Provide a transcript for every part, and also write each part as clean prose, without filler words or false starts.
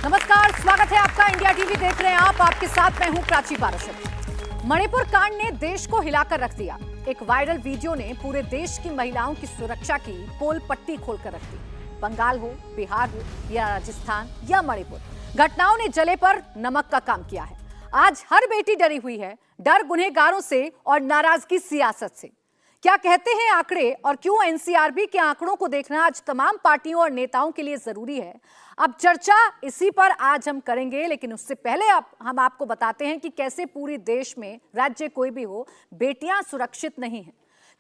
नमस्कार, स्वागत है आपका। इंडिया टीवी देख रहे हैं आप, आपके साथ मैं हूं प्राची पारशर। मणिपुर कांड ने देश को हिलाकर रख दिया। एक वायरल वीडियो ने पूरे देश की महिलाओं की सुरक्षा की पोल पट्टी खोलकर रख दी। बंगाल हो, बिहार हो या राजस्थान या मणिपुर, घटनाओं ने जले पर नमक का काम किया है। आज हर बेटी डरी हुई है, डर गुनहगारों से और नाराजगी सियासत से। क्या कहते हैं आंकड़े और क्यों एनसीआरबी के आंकड़ों को देखना आज तमाम पार्टियों और नेताओं के लिए जरूरी है? अब चर्चा इसी पर आज हम करेंगे, लेकिन उससे पहले हम आपको बताते हैं कि कैसे पूरे देश में, राज्य कोई भी हो, बेटियां सुरक्षित नहीं हैं।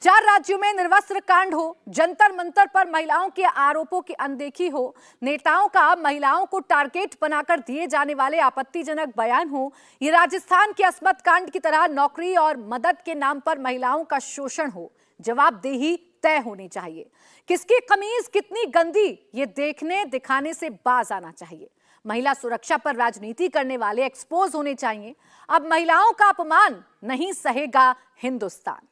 4 राज्यों में निर्वस्त्र कांड हो, जंतर मंतर पर महिलाओं के आरोपों की अनदेखी हो, नेताओं का महिलाओं को टारगेट बनाकर दिए जाने वाले आपत्तिजनक बयान हो, ये राजस्थान के अस्मत कांड की तरह नौकरी और मदद के नाम पर महिलाओं का शोषण हो, जवाबदेही तय होनी चाहिए। किसकी कमीज कितनी गंदी, ये देखने दिखाने से बाज आना चाहिए। महिला सुरक्षा पर राजनीति करने वाले एक्सपोज होने चाहिए। अब महिलाओं का अपमान नहीं सहेगा हिंदुस्तान।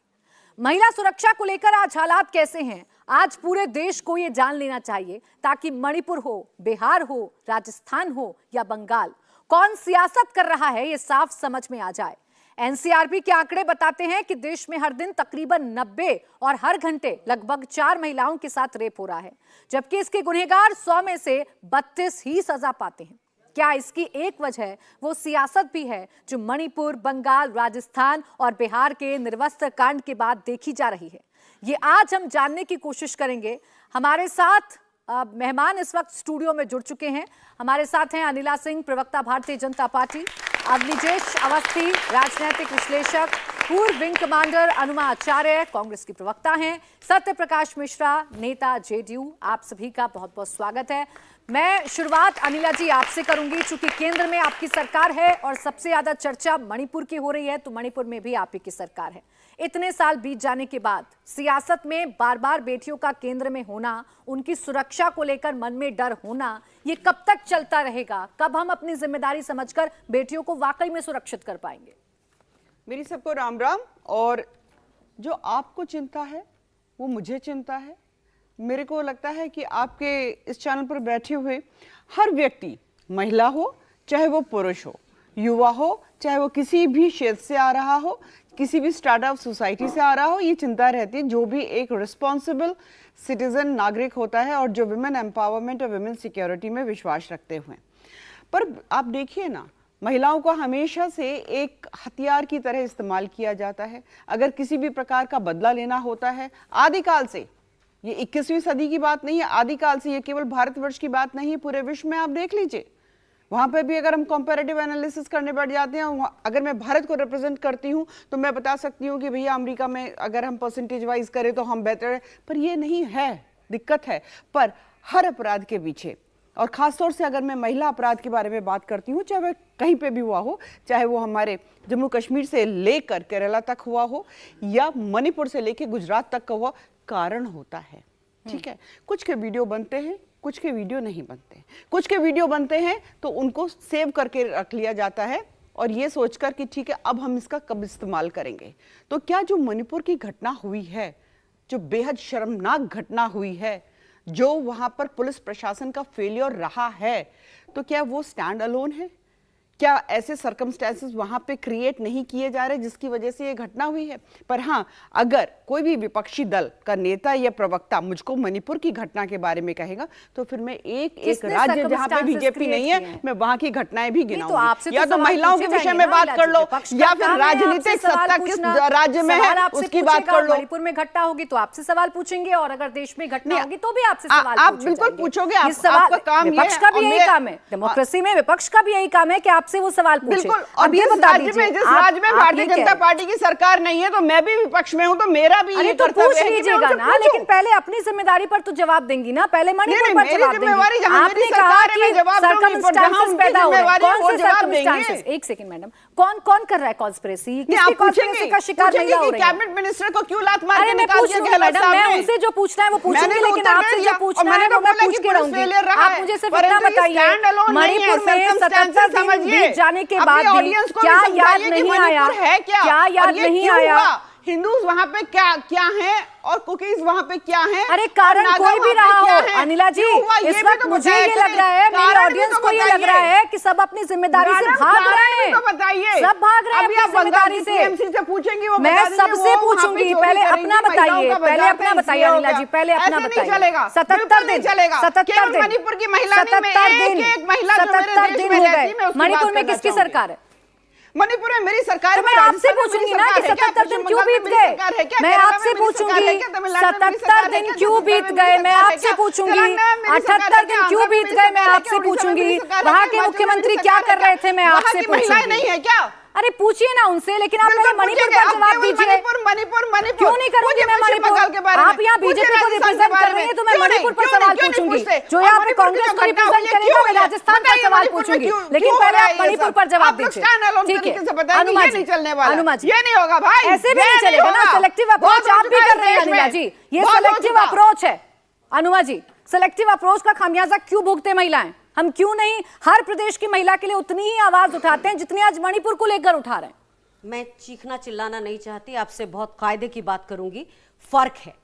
महिला सुरक्षा को लेकर आज हालात कैसे हैं, आज पूरे देश को यह जान लेना चाहिए, ताकि मणिपुर हो, बिहार हो, राजस्थान हो या बंगाल, कौन सियासत कर रहा है ये साफ समझ में आ जाए। एनसीआरबी के आंकड़े बताते हैं कि देश में हर दिन तकरीबन 90 और हर घंटे लगभग 4 महिलाओं के साथ रेप हो रहा है, जबकि इसके गुनहगार 100 में से 32 ही सजा पाते हैं। क्या इसकी एक वजह वो सियासत भी है जो मणिपुर, बंगाल, राजस्थान और बिहार के निर्वस्त्र कांड के बाद देखी जा रही है? ये आज हम जानने की कोशिश करेंगे। हमारे साथ मेहमान इस वक्त स्टूडियो में जुड़ चुके हैं। हमारे साथ हैं अनिला सिंह, प्रवक्ता भारतीय जनता पार्टी, अवनिजेश अवस्थी, राजनीतिक विश्लेषक, पूर्व विंग कमांडर अनुमा आचार्य, कांग्रेस की प्रवक्ता हैं, सत्य प्रकाश मिश्रा, नेता जेडीयू। आप सभी का बहुत बहुत स्वागत है। मैं शुरुआत अनिला जी आपसे करूंगी, चूंकि केंद्र में आपकी सरकार है और सबसे ज्यादा चर्चा मणिपुर की हो रही है, तो मणिपुर में भी आप ही की सरकार है। इतने साल बीत जाने के बाद सियासत में बार बार बेटियों का केंद्र में होना, उनकी सुरक्षा को लेकर मन में डर होना, ये कब तक चलता रहेगा? कब हम अपनी जिम्मेदारी समझकर बेटियों को वाकई में सुरक्षित कर पाएंगे? मेरी सबको राम राम। और जो आपको चिंता है वो मुझे चिंता है। मेरे को लगता है कि आपके इस चैनल पर बैठे हुए हर व्यक्ति, महिला हो चाहे वो पुरुष हो, युवा हो चाहे वो किसी भी क्षेत्र से आ रहा हो, किसी भी स्टार्टअप सोसाइटी से आ रहा हो, ये चिंता रहती है। जो भी एक रिस्पॉन्सिबल सिटीजन नागरिक होता है और जो विमेन एम्पावरमेंट और विमेन सिक्योरिटी में विश्वास रखते हुए, पर आप देखिए ना, महिलाओं को हमेशा से एक हथियार की तरह इस्तेमाल किया जाता है। अगर किसी भी प्रकार का बदला लेना होता है, आदिकाल से, ये 21वीं सदी की बात नहीं है, आदिकाल से, ये केवल भारतवर्ष की बात नहीं है, पूरे विश्व में आप देख लीजिए। वहां पे भी अगर हम कंपैरेटिव एनालिसिस करने बैठ जाते हैं, अगर मैं भारत को रिप्रेजेंट करती हूं तो मैं बता सकती हूं कि भैया अमेरिका में अगर हम परसेंटेज वाइज करें तो हम बेहतर है, पर ये नहीं है, दिक्कत है। पर हर अपराध के पीछे, और खासतौर से अगर मैं महिला अपराध के बारे में बात करती हूँ, चाहे वह कहीं पे भी हुआ हो, चाहे वो हमारे जम्मू कश्मीर से लेकर केरला तक हुआ हो या मणिपुर से लेकर गुजरात तक का हुआ, कारण होता है। ठीक है, कुछ के वीडियो बनते हैं, कुछ के वीडियो नहीं बनते। कुछ के वीडियो बनते हैं तो उनको सेव करके रख लिया जाता है और ये सोचकर कि ठीक है अब हम इसका कब इस्तेमाल करेंगे। तो क्या जो मणिपुर की घटना हुई है, जो बेहद शर्मनाक घटना हुई है, जो वहां पर पुलिस प्रशासन का फेलियर रहा है, तो क्या वो स्टैंड अलोन है? क्या ऐसे सर्कमस्टेंसेस वहां पे क्रिएट नहीं किए जा रहे जिसकी वजह से ये घटना हुई है? पर हाँ, अगर कोई भी विपक्षी दल का नेता या प्रवक्ता मुझको मणिपुर की घटना के बारे में कहेगा, तो फिर मैं एक राज्य जहां पे बीजेपी नहीं है, मैं वहां की घटनाएं भी गिनाऊंगी। या तो महिलाओं के विषय में बात कर लो, या फिर राजनीतिक सत्ता किस राज्य में है उसकी बात कर लो। मणिपुर में घटना होगी तो आपसे सवाल पूछेंगे, और अगर देश में घटना होगी तो भी आपसे सवाल आप बिल्कुल पूछोगे। आपका काम विपक्ष का भी यही काम है, डेमोक्रेसी में विपक्ष का भी यही काम है कि आपसे वो सवाल पूछे। बिल्कुल। और जिस राज्य में भारतीय जनता पार्टी की सरकार नहीं है, तो मैं भी विपक्ष में हूं, तो मेरा भी ये कर्तव्य है। पूछ लीजिएगा ना, लेकिन पहले अपनी जिम्मेदारी पर तो जवाब देंगी ना, पहले मणिपुर पर जवाब देंगी। आपने कहा कि सर्कमस्टेंसेस पैदा हो रहे हैं, कौन से सर्कमस्टेंसेस? एक सेकंड मैडम, कौन कौन कर रहा है कॉन्स्पिरेसी? किसकी कॉन्स्पिरेसी का शिकार महिला हो रही है? कैबिनेट मिनिस्टर को क्यों लात मार के निकाल दिया गया? मैडम, मैं उनसे जो पूछना है वो पूछूंगी, लेकिन आपसे जो पूछना है वो मैं पूछ के रहूंगी। आप मुझे सिर्फ इतना बताइए, मणिपुर में 77 दिन बीत जाने के बाद भी क्या याद नहीं आया? क्या याद नहीं आया? हिंदूज वहाँ पे क्या हैं और कुकीज वहाँ पे क्या हैं? अरे कारण कोई भी रहा हो अनिला जी, इस वक्त मुझे ये लग रहा है, मेरी ऑडियंस को ये लग रहा है कि सब अपनी जिम्मेदारी से भाग रहे हैं। बताइए, सब भाग रहे हैं अपनी जिम्मेदारी से। पूछेंगी वो, मैं सबसे पूछूंगी, पहले अपना बताइए, पहले अपना बताइए अनिला जी, पहले अपना बताइए। 77 दिन, 77 दिन, मणिपुर की महिला ने, 77 दिन हो गए। मणिपुर में किसकी सरकार है? मणिपुर में मेरी सरकार। तो मैं आपसे पूछूंगी ना कि 77 दिन क्यों बीत गए? मैं आपसे पूछूंगी 77 दिन क्यों बीत गए? मैं आपसे पूछूंगी 78 दिन क्यों बीत गए? मैं आपसे पूछूंगी वहां के मुख्यमंत्री क्या कर रहे थे? मैं आपसे पूछूंगी। नहीं है क्या? अरे पूछिए ना उनसे, लेकिन आप पहले मणिपुर का जवाब दीजिए। मणिपुर क्यों नहीं करूंगी मैं मणिपुर? आप यहाँ बीजेपी को रिप्रेजेंट कर रही है तो मैं मणिपुर पर सवाल पूछूंगी। जो यहाँ पे कांग्रेस को रिप्रेजेंट करेगा मैं राजस्थान पर सवाल पूछूंगी, लेकिन पहले आप मणिपुर पर जवाब दीजिए। ठीक है अनुमा जी, अनुमा जी, ये नहीं होगा भाई, ऐसे भी नहीं चलेगा ना। सिलेक्टिव अप्रोच आप भी कर रहे हैं अनिला जी, ये सिलेक्टिव अप्रोच है। अनुमा जी, सिलेक्टिव अप्रोच का खामियाजा क्यों भुगते महिलाएं? हम क्यों नहीं हर प्रदेश की महिला के लिए उतनी ही आवाज उठाते हैं जितनी आज मणिपुर को लेकर उठा रहे हैं? मैं चीखना चिल्लाना नहीं चाहती, आपसे बहुत कायदे की बात करूंगी। फर्क है,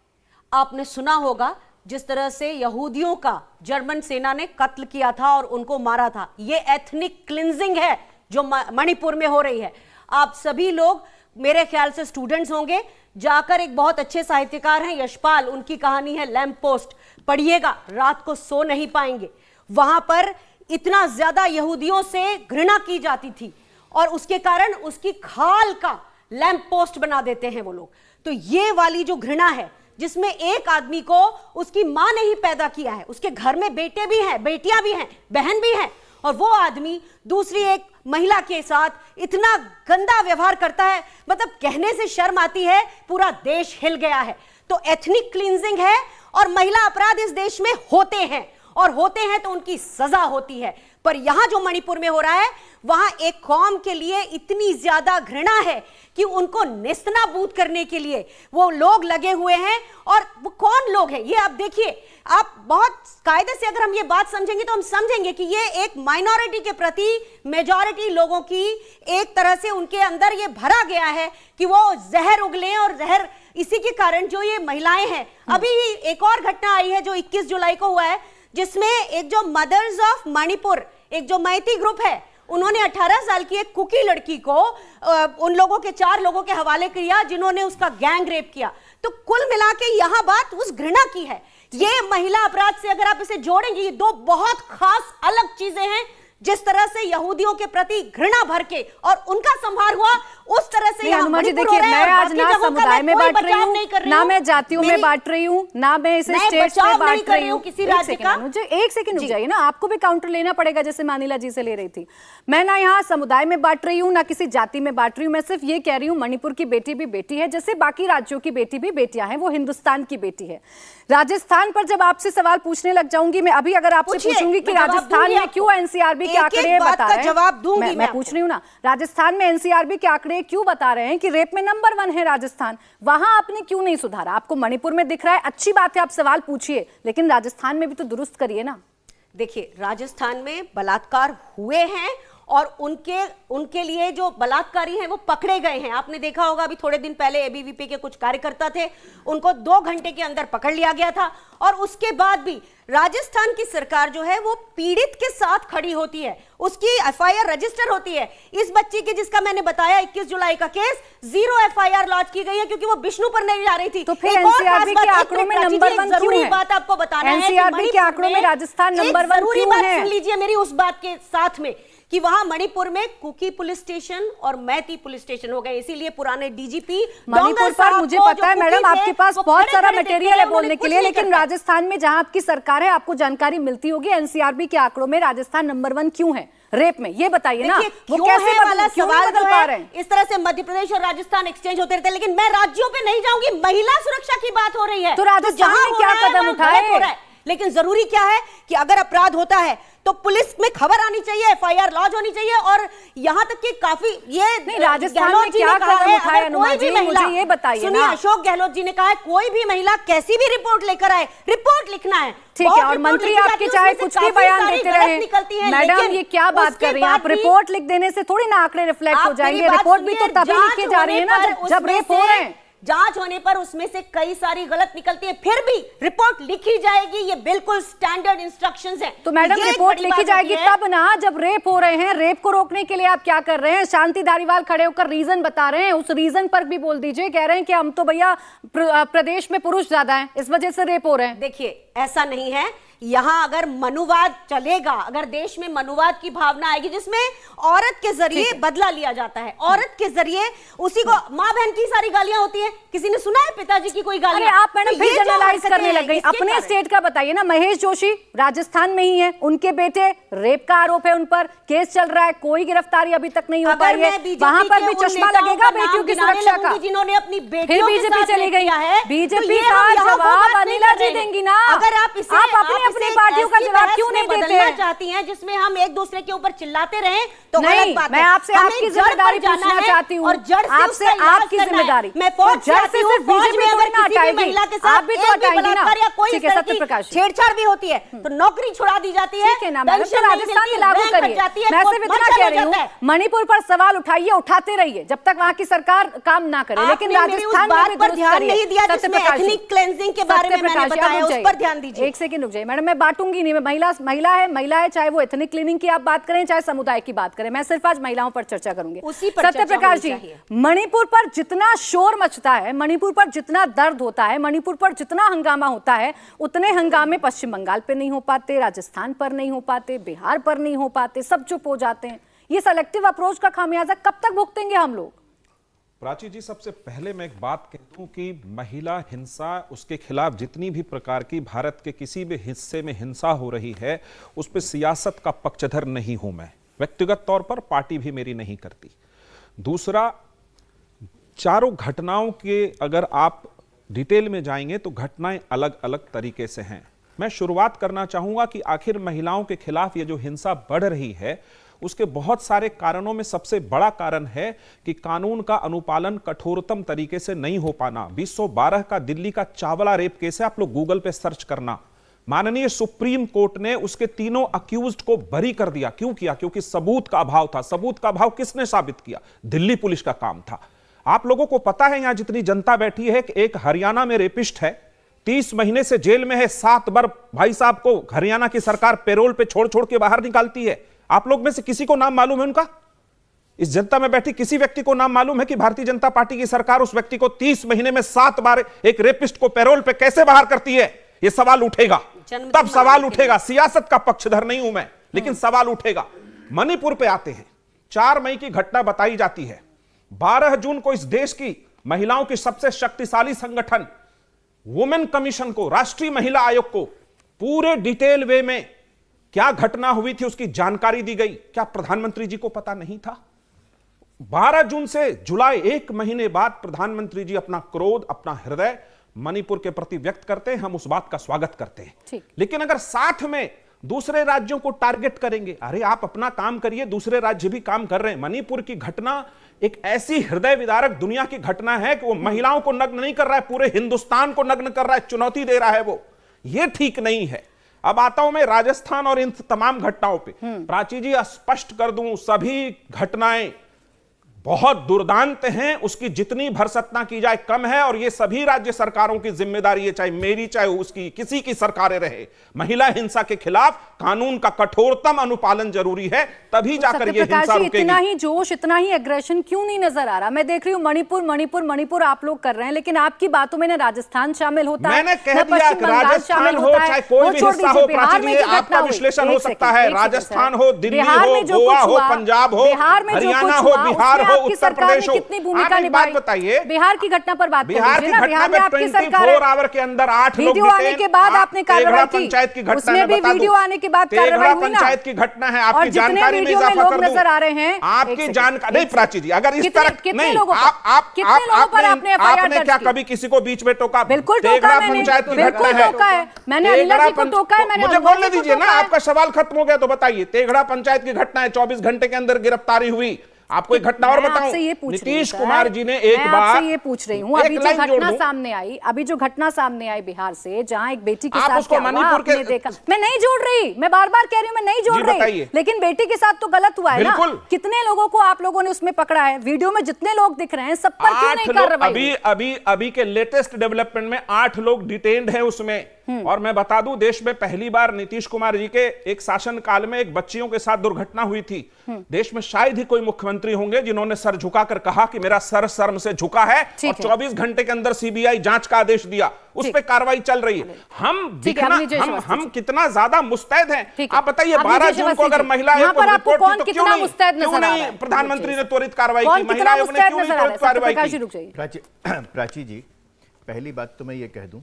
आपने सुना होगा जिस तरह से यहूदियों का जर्मन सेना ने कत्ल किया था और उनको मारा था, ये एथनिक क्लिंजिंग है जो मणिपुर में हो रही है। आप सभी लोग मेरे ख्याल से स्टूडेंट्स होंगे, जाकर एक बहुत अच्छे साहित्यकार हैं यशपाल, उनकी कहानी है लैंप पोस्ट, पढ़िएगा, रात को सो नहीं पाएंगे। वहां पर इतना ज्यादा यहूदियों से घृणा की जाती थी और उसके कारण उसकी खाल का लैंप पोस्ट बना देते हैं वो लोग। तो ये वाली जो घृणा है जिसमें एक आदमी को उसकी मां ने ही पैदा किया है, उसके घर में बेटे भी हैं, बेटियां भी हैं, बहन भी हैं, और वो आदमी दूसरी एक महिला के साथ इतना गंदा व्यवहार करता है, मतलब कहने से शर्म आती है, पूरा देश हिल गया है। तो एथनिक क्लींजिंग है और महिला अपराध इस देश में होते हैं, और होते हैं तो उनकी सजा होती है। पर यहां जो मणिपुर में हो रहा है, वहां एक कौम के लिए इतनी ज्यादा घृणा है कि उनको नेस्तनाबूद करने के लिए वो लोग लगे हुए हैं। और वो कौन लोग हैं ये आप देखिए, आप बहुत कायदे से अगर हम ये बात समझेंगे तो हम समझेंगे कि ये एक माइनॉरिटी के प्रति मेजॉरिटी लोगों की एक तरह से उनके अंदर ये भरा गया है कि वो जहर उगले, और जहर इसी के कारण जो ये महिलाएं हैं। अभी एक और घटना आई है जो 21 जुलाई को हुआ है, जिसमें एक जो मदर्स ऑफ मणिपुर, एक जो मैती ग्रुप है, उन्होंने 18 साल की एक कुकी लड़की को उन लोगों के 4 लोगों के हवाले किया जिन्होंने उसका गैंग रेप किया। तो कुल मिला के यहां बात उस घृणा की है। ये महिला अपराध से अगर आप इसे जोड़ेंगे, ये दो बहुत खास अलग चीजें हैं। जिस तरह से यहूदियों के प्रति घृणा भर के और उनका संहार हुआ, उस तरह से अनुमा जी देखिए, मैं आज ना समुदाय में बांट रही हूँ, ना मैं जातियों में बांट रही हूँ, ना मैं इसे स्टेट्स में बांट रही हूँ किसी राज्य का। मुझे एक सेकंड रुक जाइए ना, आपको भी काउंटर लेना पड़ेगा जैसे मानिला जी से ले रही थी। मैं ना यहाँ समुदाय में बांट रही हूँ, ना किसी जाति में बांट रही हूँ। मैं सिर्फ ये कह रही हूँ मणिपुर की बेटी भी बेटी है, जैसे बाकी राज्यों की बेटी भी बेटियां हैं, वो हिंदुस्तान की बेटी है। राजस्थान पर जब आपसे सवाल पूछने लग जाऊंगी मैं, अभी अगर आपसे पूछूंगी कि राजस्थान में क्यों एनसीआरबी के आंकड़े बता रहे हैं, जवाब दूंगी मैं पूछ रही हूँ ना, राजस्थान में एनसीआरबी के आंकड़े क्यों बता रहे हैं कि रेप में नंबर 1 है राजस्थान, वहां आपने क्यों नहीं सुधारा? आपको मणिपुर में दिख रहा है, अच्छी बात है, आप सवाल पूछिए, लेकिन राजस्थान में भी तो दुरुस्त करिए ना। देखिए, राजस्थान में बलात्कार हुए हैं और उनके लिए जो बलात्कारी हैं वो पकड़े गए हैं। आपने देखा होगा अभी थोड़े दिन पहले एबीवीपी के कुछ कार्यकर्ता थे, उनको 2 घंटे के अंदर पकड़ लिया गया था। और उसके बाद भी राजस्थान की सरकार जो है वो पीड़ित के साथ खड़ी होती है, उसकी एफआईआर रजिस्टर होती है। इस बच्ची के जिसका मैंने बताया 21 जुलाई का केस, 0 एफआईआर लॉन्च की गई है क्योंकि वो बिष्णुपुर नहीं जा रही थी। तो फिर एनसीआरबी के आंकड़ों में नंबर 1 क्यों है? बात आपको बताना है, एनसीआरबी के आंकड़ों में राजस्थान नंबर 1 क्यों है? सुन लीजिए मेरी उस बात के साथ में कि वहां मणिपुर में कुकी पुलिस स्टेशन और मैती पुलिस स्टेशन हो गए, इसीलिए पुराने डीजीपी मणिपुर पर मुझे पता है मैडम, आपके पास बहुत सारा मटेरियल है बोलने के लिए, लेकिन राजस्थान में जहां आपकी सरकार है आपको जानकारी मिलती होगी। एनसीआरबी के आंकड़ों में राजस्थान नंबर 1 क्यों है रेप में, ये बताइए ना। वो कैसे वाला सवाल बदल पा रहे हैं? इस तरह से मध्य प्रदेश और राजस्थान एक्सचेंज होते रहते हैं, लेकिन मैं राज्यों पे नहीं जाऊंगी, महिला सुरक्षा की बात हो रही है। तो राजस्थान में क्या कदम उठाए? लेकिन जरूरी क्या है कि अगर अपराध होता है तो पुलिस में खबर आनी चाहिए, एफआईआर लॉन्च होनी चाहिए। और यहाँ तक कि काफी ये राजस्थान में क्या कदम उठाए अनुमा जी, मुझे ये बताइए ना। अशोक गहलोत जी ने कहा है कोई भी महिला कैसी भी रिपोर्ट लेकर आए, रिपोर्ट लिखना है। ठीक है, और मंत्री आपके चाहे कुछ भी बयान देते रहे, मैडम ये क्या बात कर रही हैं आप? रिपोर्ट लिख देने से थोड़ी ना आंकड़े रिफ्लेक्ट हो जाएंगे। रिपोर्ट भी तो तभी लिखी जा रही है ना जब रेप हो रहे हैं। जांच होने पर उसमें से कई सारी गलत निकलती है, फिर भी रिपोर्ट लिखी जाएगी। ये बिल्कुल स्टैंडर्ड इंस्ट्रक्शंस हैं। तो मैडम रिपोर्ट लिखी जाएगी तब ना, जब रेप हो रहे हैं। रेप को रोकने के लिए आप क्या कर रहे हैं? शांति धारीवाल खड़े होकर रीजन बता रहे हैं, उस रीजन पर भी बोल दीजिए। कह रहे हैं कि हम तो भैया प्रदेश में पुरुष ज्यादा हैं, इस वजह से रेप हो रहे हैं। देखिए, ऐसा नहीं है। यहां अगर मनुवाद चलेगा, अगर देश में मनुवाद की भावना आएगी जिसमें औरत के जरिए बदला लिया जाता है, औरत के जरिए उसी को मां बहन की सारी गालियां होती है। किसी ने सुना है पिताजी की कोई गाली? अरे आप मैडम फिर जनरलाइज करने लग गई। अपने स्टेट का बताइए ना। महेश जोशी राजस्थान में ही है, उनके बेटे रेप का आरोप है उन पर, केस चल रहा है, कोई गिरफ्तारी अभी तक नहीं हो पाई है। वहां पर भी चश्मा लगेगा बेटियों की सुरक्षा का। जिन्होंने अपनी फिर बीजेपी चली गई है। बीजेपी का जवाब अनिला जी देंगी ना। अगर आप अपनी पार्टियों का जवाब क्यों नहीं देते? चाहती हैं जिसमें हम एक दूसरे के ऊपर चिल्लाते रहें तो नहीं, मैं आपसे आपकी जिम्मेदारी पूछना चाहती हूँ। आपसे आपकी जिम्मेदारी मैं फौज जड़ से सिर्फ बीजेपी थोड़ी ना हटाएगी, महिला के साथ आप भी तो हटाएंगी ना। ठीक है, सत्यप्रकाश छेड़छाड़ भी होती है तो नौकरी छुड़ा दी जाती है। ठीक है ना मैडम, तो राजस्थान में लागू करिए। मैं सिर्फ इतना कह रही हूँ, मणिपुर पर सवाल उठाइए, उठाते रहिए जब तक वहाँ की सरकार काम ना करे, लेकिन राजस्थान में भी दुरुस्त ध्यान नहीं दिया। सत्यप्रकाश एथनिक क्लेंजिंग के बारे में मैंने बताया, उस पर ध्यान दीजिए। एक सेकंड रुक जाइए मैडम, मैं बांटूंगी नहीं। मैं महिला है, चाहे वो एथनिक क्लीनिंग की आप बात करें, चाहे समुदाय की बात करें, मैं सिर्फ आज महिलाओं पर चर्चा करूंगी। सत्यप्रकाश जी, मणिपुर पर जितना शोर मचता है, मणिपुर पर जितना दर्द होता है, मणिपुर पर जितना हंगामा होता है, उतने हंगामे पश्चिम बंगाल पे नहीं हो पाते, राजस्थान पर नहीं हो पाते, बिहार पर नहीं हो पाते, सब चुप हो जाते हैं। ये सेलेक्टिव अप्रोच का खामियाजा कब तक भुगतेंगे हम लोग? प्राची जी, सबसे पहले मैं एक बात कह दूं कि महिला हिंसा, उसके खिलाफ जितनी भी प्रकार की भारत के किसी भी हिस्से में हिंसा हो रही है, उस पर सियासत का पक्षधर नहीं हूं मैं, व्यक्तिगत तौर पर, पार्टी भी मेरी नहीं करती। दूसरा, चारों घटनाओं के अगर आप डिटेल में जाएंगे तो घटनाएं अलग अलग तरीके से हैं। मैं शुरुआत करना चाहूंगा कि आखिर महिलाओं के खिलाफ ये जो हिंसा बढ़ रही है, उसके बहुत सारे कारणों में सबसे बड़ा कारण है कि कानून का अनुपालन कठोरतम तरीके से नहीं हो पाना। 2012 का दिल्ली का चावला रेप केस है, आप लोग गूगल पे सर्च करना। माननीय सुप्रीम कोर्ट ने उसके तीनों अक्यूज्ड को बरी कर दिया। क्यों किया? क्योंकि सबूत का अभाव था। सबूत का अभाव किसने साबित किया? दिल्ली पुलिस का काम था। आप लोगों को पता है, यहां जितनी जनता बैठी है, कि एक हरियाणा में रेपिस्ट है, 30 महीने से जेल में है, 7 बार भाई साहब को हरियाणा की सरकार पेरोल पे छोड़ छोड़ के बाहर निकालती है। आप लोग में से किसी को नाम मालूम है उनका? इस जनता में बैठी किसी व्यक्ति को नाम मालूम है कि भारतीय जनता पार्टी की सरकार उस व्यक्ति को 30 महीने में 7 बार एक रेपिस्ट को पेरोल पे कैसे बाहर करती है? यह सवाल उठेगा, तब सवाल उठेगा। सियासत का पक्षधर नहीं हूं मैं, लेकिन सवाल उठेगा। मणिपुर पे आते हैं। 4 मई की घटना बताई जाती है। 12 जून को इस देश की महिलाओं की सबसे शक्तिशाली संगठन वुमेन कमीशन को, राष्ट्रीय महिला आयोग को पूरे डिटेल वे में क्या घटना हुई थी उसकी जानकारी दी गई। क्या प्रधानमंत्री जी को पता नहीं था? 12 जून से जुलाई, 1 महीने बाद प्रधानमंत्री जी अपना क्रोध, अपना हृदय मणिपुर के प्रति व्यक्त करते हैं। हम उस बात का स्वागत करते हैं। लेकिन अगर साथ में दूसरे राज्यों को टारगेट करेंगे, अरे आप अपना काम करिए, दूसरे राज्य भी काम कर रहे हैं। मणिपुर की घटना एक ऐसी हृदय विदारक दुनिया की घटना है कि वो महिलाओं को नग्न नहीं कर रहा है, पूरे हिंदुस्तान को नग्न कर रहा है, चुनौती दे रहा है वो। ये ठीक नहीं है। अब आता हूं मैं राजस्थान और इन तमाम घटनाओं पे। प्राची जी, स्पष्ट कर दूं, सभी घटनाएं बहुत दुर्दांत हैं, उसकी जितनी भरसतना की जाए कम है, और ये सभी राज्य सरकारों की जिम्मेदारी है, चाहे मेरी चाहे उसकी, किसी की सरकारें रहे। महिला हिंसा के खिलाफ कानून का कठोरतम अनुपालन जरूरी है, तभी जाकर ये हिंसा रुकेगी। इतना ही जोश, इतना ही एग्रेशन क्यों नहीं नजर आ रहा? मैं देख रही हूँ मणिपुर मणिपुर मणिपुर आप लोग कर रहे हैं, लेकिन आपकी बातों में ना राजस्थान शामिल होता है, मैंने कह दिया, राजस्थान हो चाहे कोई भी हिस्सा हो, प्राची जी, आपका विश्लेषण हो सकता है। राजस्थान हो, दिल्ली हो, गोवा हो, पंजाब हो, हरियाणा हो, बिहार हो, उत्तर प्रदेश हो, कितनी भूमिका निभाई? बताइए, बिहार की घटना पर बात बिहार की घटना में 24 आवर के अंदर 8 लोग वीडियो आने के बाद आपने कार्रवाई की। पंचायत की घटना उसमें भी वीडियो आने के बाद कार्रवाई हुई ना। पंचायत की घटना है, आपकी जानकारी में इजाफा कर दूं, नजर आ रहे हैं आपकी जानकारी नहीं। प्राची जी, अगर इस तरह नहीं, आपने क्या कभी किसी को बीच में टोका? बिल्कुल तेघड़ा पंचायत की घटना है, मैंने अनिला जी को टोका है, मैंने मुझे बोलने दीजिए ना, आपका सवाल खत्म हो गया तो बताइए। तेघड़ा पंचायत की घटना है, 24 घंटे के अंदर गिरफ्तारी हुई। आपको एक घटना और मैं बताऊं, आपसे ये पूछ रही हूं, नीतीश सर। कुमार जी ने एक मैं बार, आपसे ये पूछ रही हूँ, एक अभी जो लाइन जोड़ घटना दूं। सामने आई, अभी जो घटना सामने आई बिहार से, जहां एक बेटी के आप साथ उसको क्या हुआ, मणिपुर के- आपने देखा। मैं नहीं जोड़ रही, मैं बार बार कह रही हूँ, मैं नहीं जोड़ जी, रही, बताइए। लेकिन बेटी के साथ तो गलत हुआ है ना। बिल्कुल। कितने लोगों को आप लोगों ने उसमें पकड़ा है? वीडियो में जितने लोग दिख रहे हैं, सब पर क्यों 8 नहीं लोग, कार्रवाई हुई? अभी के लेटेस्ट डेवलपमेंट में 8 लोग डिटेन्ड हैं उसमें। और मैं बता दूं, देश में पहली बार नीतीश कुमार जी के एक शासन काल में एक बच्चियों के साथ दुर्घटना हुई थी। देश में शायद ही कोई मुख्यमंत्री होंगे जिन्होंने सर झुकाकर कहा कि मेरा सर शर्म से झुका है, और ठीक है। 24 घंटे के अंदर सीबीआई जांच का आदेश दिया, उस ठीक। पे कार्रवाई चल रही है। हम ठीक है, दिखना, अभिजय श्रीवास्तव हम कितना ज्यादा मुस्तैद हैं। ठीक है। आप बताइए, अभिजय 12 जून को श्रीवास्तव अगर जी, महिलाएं यहाँ पर आपको रिपोर्ट कौन की तो कितना क्यों नहीं, मुस्तैद क्यों नजर आ नहीं रहा है? प्रधानमंत्री ने त्वरित कार्रवाई कौन की, कितना महिला आयोग ने मुस्तैद क्यों नहीं नजर आ रहा त्वरित है? कार्रवाई सत्यप्रकाश की? जी, रुक जाइए। प्राची जी, पहली बात तो मैं ये कह दूं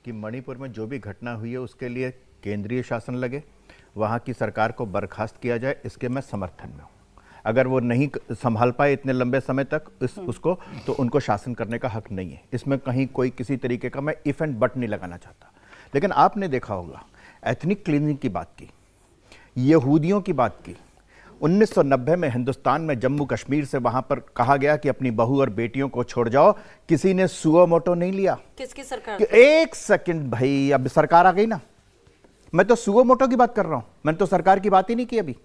कि मणिपुर में जो भी घटना हुई है उसके लिए केंद्रीय शासन लगे, वहां की सरकार को बर्खास्त किया जाए, इसके मैं समर्थन में हूं। अगर वो नहीं संभाल पाए इतने लंबे समय तक उसको, तो उनको शासन करने का हक नहीं है। इसमें कहीं कोई किसी तरीके का मैं इफ एंड बट नहीं लगाना चाहता। लेकिन आपने देखा होगा, एथनिक क्लीनिंग की बात की, यहूदियों की बात की। 1990 में हिंदुस्तान में जम्मू कश्मीर से वहां पर कहा गया कि अपनी बहू और बेटियों को छोड़ जाओ, किसी ने सुओ मोटो नहीं लिया। किसकी सरकार? कि एक सेकंड भाई, अब सरकार आ गई ना, मैं तो सुओ मोटो की बात कर रहा हूं, मैंने तो सरकार की बात ही नहीं की अभी,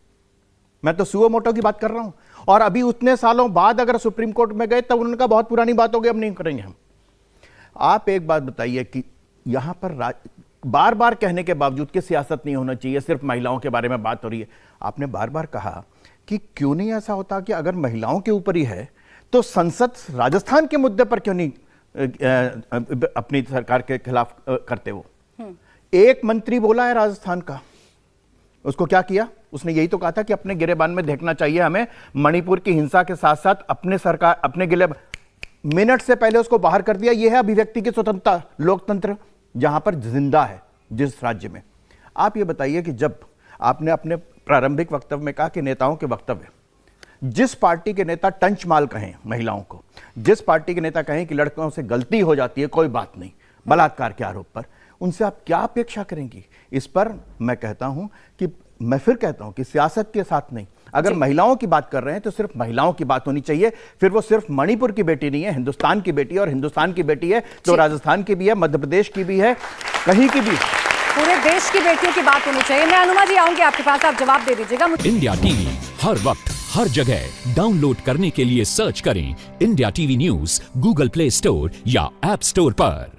मैं तो सुओ मोटो की बात कर रहा हूं। और अभी उतने सालों बाद अगर सुप्रीम कोर्ट में गए तब उनका बहुत पुरानी बात हो गई, अब नहीं करेंगे हम। आप एक बात बताइए कि यहां पर बार बार कहने के बावजूद कि सियासत नहीं होना चाहिए, सिर्फ महिलाओं के बारे में बात हो रही है। आपने बार बार कहा कि क्यों नहीं ऐसा होता कि अगर महिलाओं के ऊपर ही है तो संसद राजस्थान के मुद्दे पर क्यों नहीं अपनी सरकार के खिलाफ करते? वो एक मंत्री बोला है राजस्थान का, उसको क्या किया? उसने यही तो कहा था कि अपने गिरेबान में देखना चाहिए हमें, मणिपुर की हिंसा के साथ साथ अपने सरकार अपने गिले, मिनट से पहले उसको बाहर कर दिया। यह है अभिव्यक्ति की स्वतंत्रता, लोकतंत्र जहां पर जिंदा है जिस राज्य में। आप ये बताइए कि जब आपने अपने प्रारंभिक वक्तव्य में कहा कि नेताओं के वक्तव्य, जिस पार्टी के नेता टंच माल कहें महिलाओं को, जिस पार्टी के नेता कहें कि लड़कों से गलती हो जाती है, कोई बात नहीं, बलात्कार के आरोप पर, उनसे आप क्या अपेक्षा करेंगी? इस पर मैं कहता हूं कि मैं फिर कहता हूं कि सियासत के साथ नहीं, अगर महिलाओं की बात कर रहे हैं तो सिर्फ महिलाओं की बात होनी चाहिए। फिर वो सिर्फ मणिपुर की बेटी नहीं है, हिंदुस्तान की बेटी है, और हिंदुस्तान की बेटी है तो राजस्थान की भी है, मध्य प्रदेश की भी है, कहीं की भी है। पूरे देश की बेटियों की बात होनी चाहिए। मैं अनुमा जी आऊंगी आपके पास, आप जवाब दे दीजिएगा। इंडिया टीवी हर वक्त हर जगह डाउनलोड करने के लिए सर्च करें India TV news Google play store या ऐप स्टोर पर।